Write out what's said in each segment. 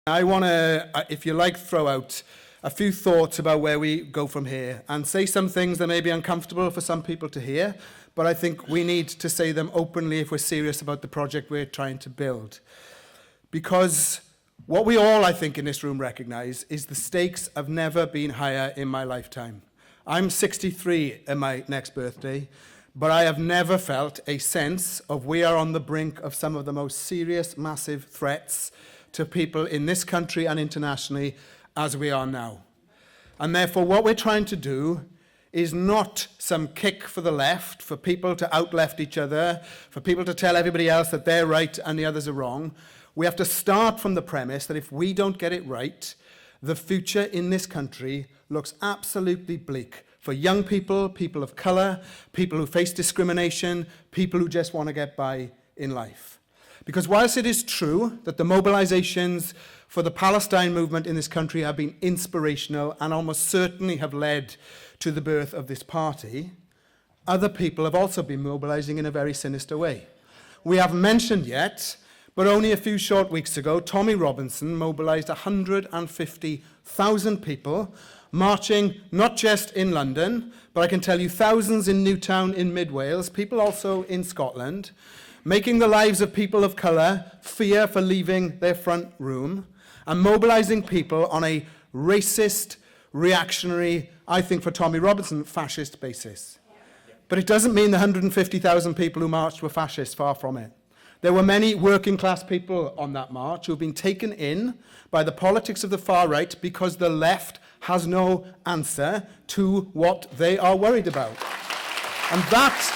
I want to, if you like, throw out a few thoughts about where we go from here and say some things that may be uncomfortable for some people to hear, but I think we need to say them openly if we're serious about the project we're trying to build. Because what we all, I think, in this room recognize is the stakes have never been higher in my lifetime. I'm 63 in my next birthday, but I have never felt a sense of we are on the brink of some of the most serious, massive threats to people in this country and internationally as we are now. And therefore, what we're trying to do is not some kick for the left, for people to out-left each other, for people to tell everybody else that they're right and the others are wrong. We have to start from the premise that if we don't get it right, the future in this country looks absolutely bleak for young people, people of colour, people who face discrimination, people who just want to get by in life. Because whilst it is true that the mobilizations for the Palestine movement in this country have been inspirational and almost certainly have led to the birth of this party, other people have also been mobilizing in a very sinister way. We haven't mentioned yet, but only a few short weeks ago, Tommy Robinson mobilized 150,000 people marching not just in London, but I can tell you thousands in Newtown in mid-Wales, people also in Scotland, making the lives of people of colour fear for leaving their front room, and mobilising people on a racist, reactionary, I think for Tommy Robinson, fascist basis. But it doesn't mean the 150,000 people who marched were fascists, far from it. There were many working class people on that march who have been taken in by the politics of the far right because the left has no answer to what they are worried about. And that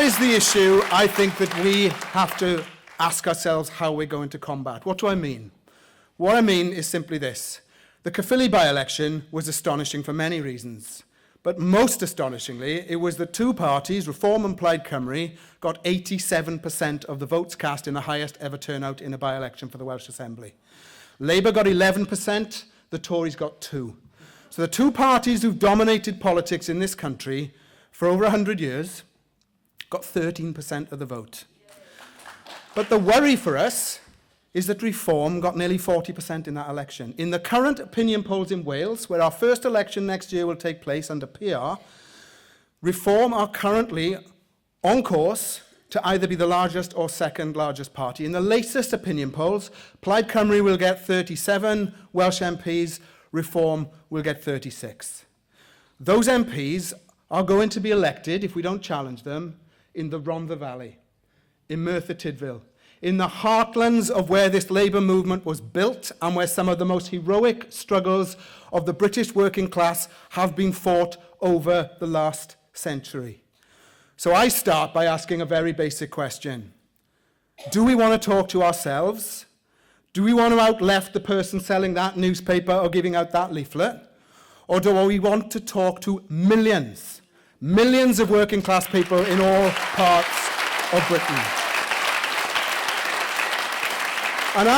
is the issue, I think, that we have to ask ourselves how we're going to combat. What do I mean? What I mean is simply this. The Caerphilly by-election was astonishing for many reasons. But most astonishingly, it was that two parties, Reform and Plaid Cymru, got 87% of the votes cast in the highest ever turnout in a by-election for the Welsh Assembly. Labour got 11%, the Tories got 2%. So the two parties who've dominated politics in this country for over 100 years got 13% of the vote. But the worry for us is that Reform got nearly 40% in that election. In the current opinion polls in Wales, where our first election next year will take place under PR, Reform are currently on course to either be the largest or second largest party. In the latest opinion polls, Plaid Cymru will get 37 Welsh MPs, Reform will get 36. Those MPs are going to be elected, if we don't challenge them, in the Rhondda Valley, in Merthyr Tydfil, in the heartlands of where this labour movement was built and where some of the most heroic struggles of the British working class have been fought over the last century. So I start by asking a very basic question. Do we want to talk to ourselves? Do we want to out-left the person selling that newspaper or giving out that leaflet? Or do we want to talk to millions of working class people in all parts of Britain? And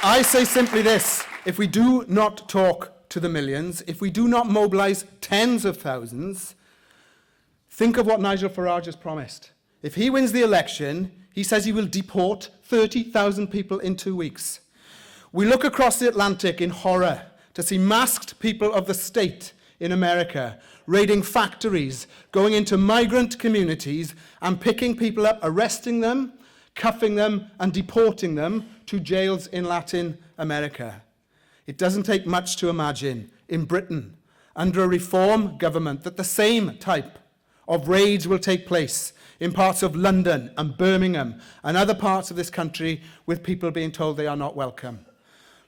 I say simply this: if we do not talk to the millions, if we do not mobilise tens of thousands, think of what Nigel Farage has promised. If he wins the election, he says he will deport 30,000 people in 2 weeks. We look across the Atlantic in horror to see masked people of the state in America raiding factories, going into migrant communities and picking people up, arresting them, cuffing them and deporting them to jails in Latin America. It doesn't take much to imagine in Britain, under a Reform government, that the same type of raids will take place in parts of London and Birmingham and other parts of this country with people being told they are not welcome.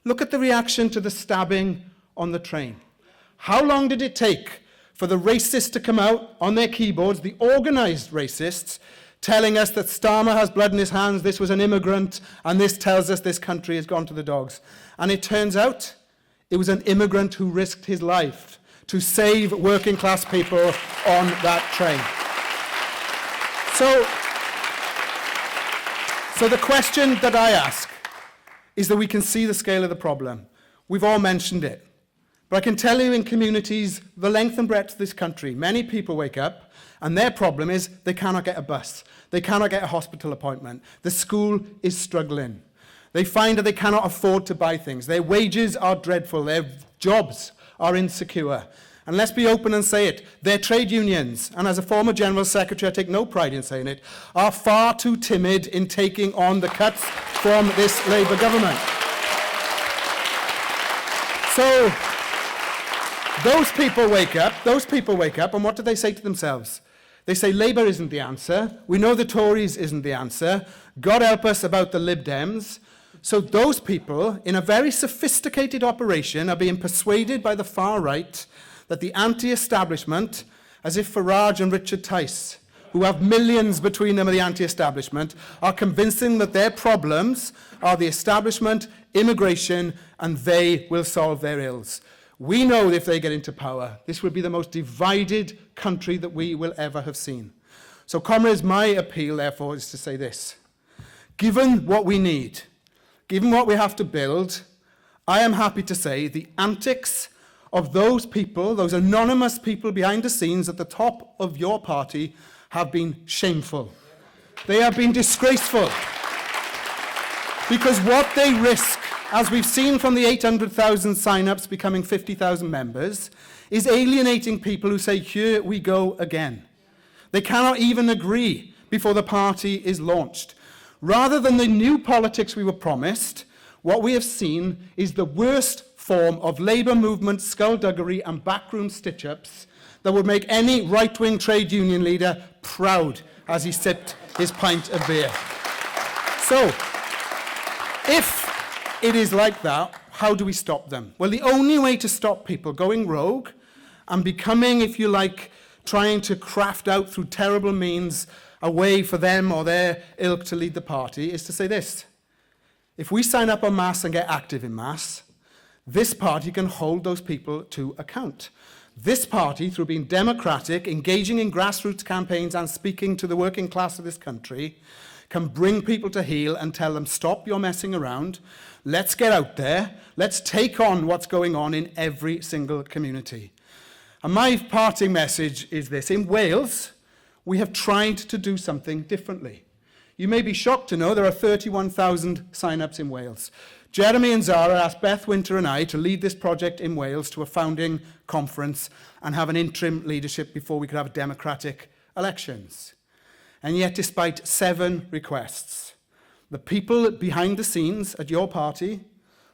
Look at the reaction to the stabbing on the train. How long did it take for the racists to come out on their keyboards, the organised racists, telling us that Starmer has blood in his hands, this was an immigrant, and this tells us this country has gone to the dogs? And it turns out it was an immigrant who risked his life to save working class people on that train. So the question that I ask is that we can see the scale of the problem. We've all mentioned it. But I can tell you in communities the length and breadth of this country, many people wake up and their problem is they cannot get a bus. They cannot get a hospital appointment. The school is struggling. They find that they cannot afford to buy things. Their wages are dreadful. Their jobs are insecure. And let's be open and say it. Their trade unions, and as a former General Secretary, I take no pride in saying it, are far too timid in taking on the cuts from this Labour government. So those people wake up, and what do they say to themselves? They say Labour isn't the answer. We know the Tories isn't the answer. God help us about the Lib Dems. So those people, in a very sophisticated operation, are being persuaded by the far right that the anti-establishment, as if Farage and Richard Tice, who have millions between them and the anti-establishment, are convincing that their problems are the establishment, immigration, and they will solve their ills. We know if they get into power, this will be the most divided country that we will ever have seen. So, comrades, my appeal, therefore, is to say this. Given what we need, given what we have to build, I am happy to say the antics of those people, those anonymous people behind the scenes at the top of your party, have been shameful. They have been disgraceful. Because what they risk, as we've seen from the 800,000 sign-ups becoming 50,000 members, is alienating people who say, here we go again. They cannot even agree before the party is launched. Rather than the new politics we were promised, what we have seen is the worst form of Labour movement skullduggery and backroom stitch-ups that would make any right-wing trade union leader proud as he sipped his pint of beer. So, if it is like that, how do we stop them? Well, the only way to stop people going rogue and becoming, if you like, trying to craft out through terrible means a way for them or their ilk to lead the party is to say this. If we sign up en masse and get active en masse, this party can hold those people to account. This party, through being democratic, engaging in grassroots campaigns and speaking to the working class of this country, can bring people to heel and tell them, stop your messing around, let's get out there, let's take on what's going on in every single community. And my parting message is this. In Wales, we have tried to do something differently. You may be shocked to know there are 31,000 sign-ups in Wales. Jeremy and Zara asked Beth Winter and I to lead this project in Wales to a founding conference and have an interim leadership before we could have democratic elections. And yet, despite 7 requests, the people behind the scenes at your party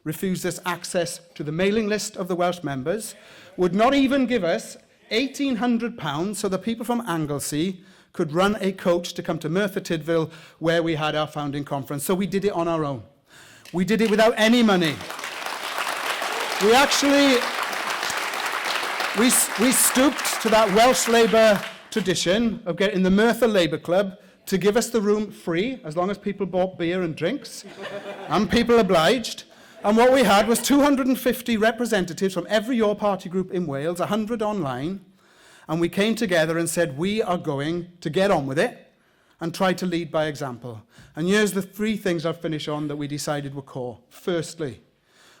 refused us access to the mailing list of the Welsh members, would not even give us £1,800 so the people from Anglesey could run a coach to come to Merthyr Tydfil where we had our founding conference. So we did it on our own. We did it without any money. We actually, we stooped to that Welsh Labour tradition of getting the Merthyr Labour Club to give us the room free, as long as people bought beer and drinks, and people obliged. And what we had was 250 representatives from every Your Party group in Wales, 100 online, and we came together and said, we are going to get on with it and try to lead by example. And here's the 3 things I'll finish on that we decided were core. Firstly,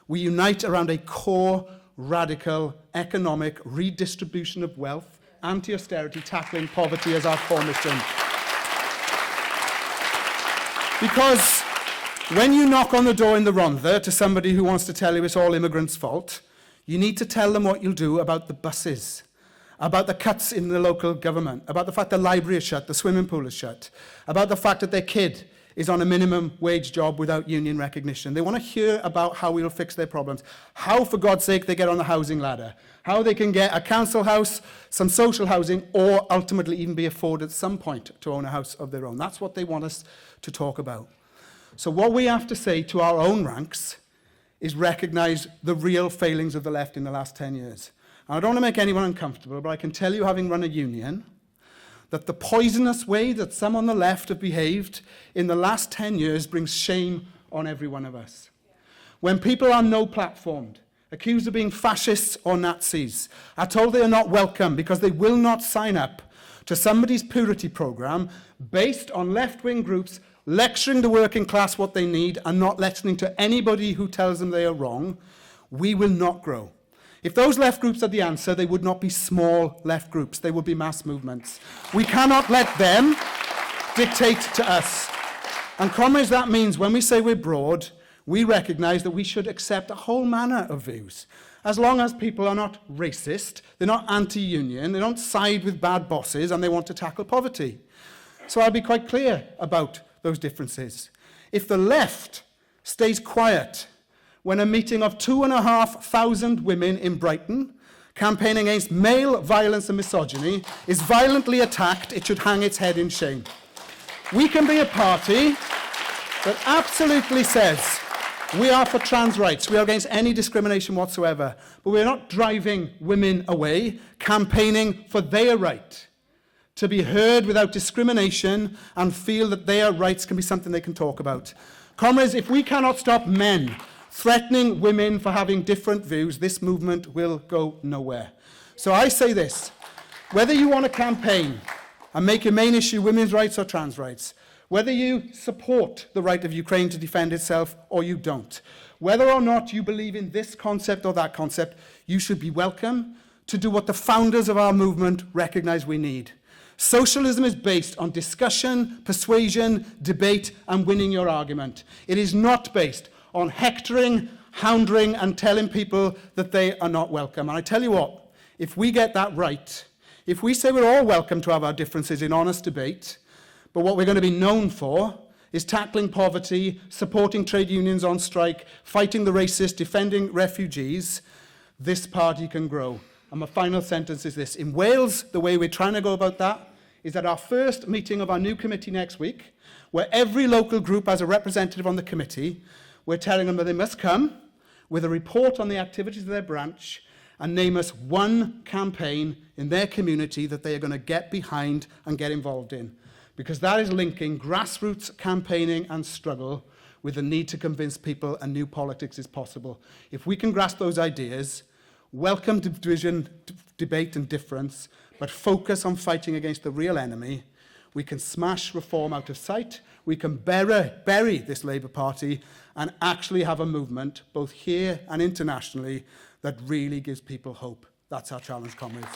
we unite around a core, radical, economic redistribution of wealth, anti-austerity, tackling poverty as our core mission. Because when you knock on the door in the Rhondda to somebody who wants to tell you it's all immigrants' fault, you need to tell them what you'll do about the buses, about the cuts in the local government, about the fact the library is shut, the swimming pool is shut, about the fact that their kid is on a minimum wage job without union recognition. They want to hear about how we'll fix their problems, how, for God's sake, they get on the housing ladder, how they can get a council house, some social housing, or ultimately even be afforded at some point to own a house of their own. That's what they want us to talk about. So what we have to say to our own ranks is recognise the real failings of the left in the last 10 years. And I don't want to make anyone uncomfortable, but I can tell you, having run a union, that the poisonous way that some on the left have behaved in the last 10 years brings shame on every one of us. When people are no-platformed, accused of being fascists or Nazis, are told they are not welcome because they will not sign up to somebody's purity programme based on left-wing groups lecturing the working class what they need and not listening to anybody who tells them they are wrong, we will not grow. If those left groups are the answer, they would not be small left groups. They would be mass movements. We cannot let them dictate to us. And comrades, that means when we say we're broad, we recognise that we should accept a whole manner of views. As long as people are not racist, they're not anti-union, they don't side with bad bosses, and they want to tackle poverty. So I'll be quite clear about those differences. If the left stays quiet when a meeting of 2,500 women in Brighton campaigning against male violence and misogyny is violently attacked, it should hang its head in shame. We can be a party that absolutely says we are for trans rights, we are against any discrimination whatsoever, but we're not driving women away, campaigning for their right to be heard without discrimination and feel that their rights can be something they can talk about. Comrades, if we cannot stop men threatening women for having different views, this movement will go nowhere. So I say this, whether you want to campaign and make your main issue women's rights or trans rights, whether you support the right of Ukraine to defend itself or you don't, whether or not you believe in this concept or that concept, you should be welcome to do what the founders of our movement recognize we need. Socialism is based on discussion, persuasion, debate, and winning your argument. It is not based on hectoring, hounding, and telling people that they are not welcome. And I tell you what, if we get that right, if we say we're all welcome to have our differences in honest debate, but what we're going to be known for is tackling poverty, supporting trade unions on strike, fighting the racist, defending refugees, this party can grow. And my final sentence is this. In Wales, the way we're trying to go about that is at our first meeting of our new committee next week, where every local group has a representative on the committee, we're telling them that they must come with a report on the activities of their branch and name us one campaign in their community that they are going to get behind and get involved in. Because that is linking grassroots campaigning and struggle with the need to convince people a new politics is possible. If we can grasp those ideas, welcome division, debate and difference, but focus on fighting against the real enemy, we can smash reform out of sight, we can bury this Labour Party and actually have a movement, both here and internationally, that really gives people hope. That's our challenge, comrades.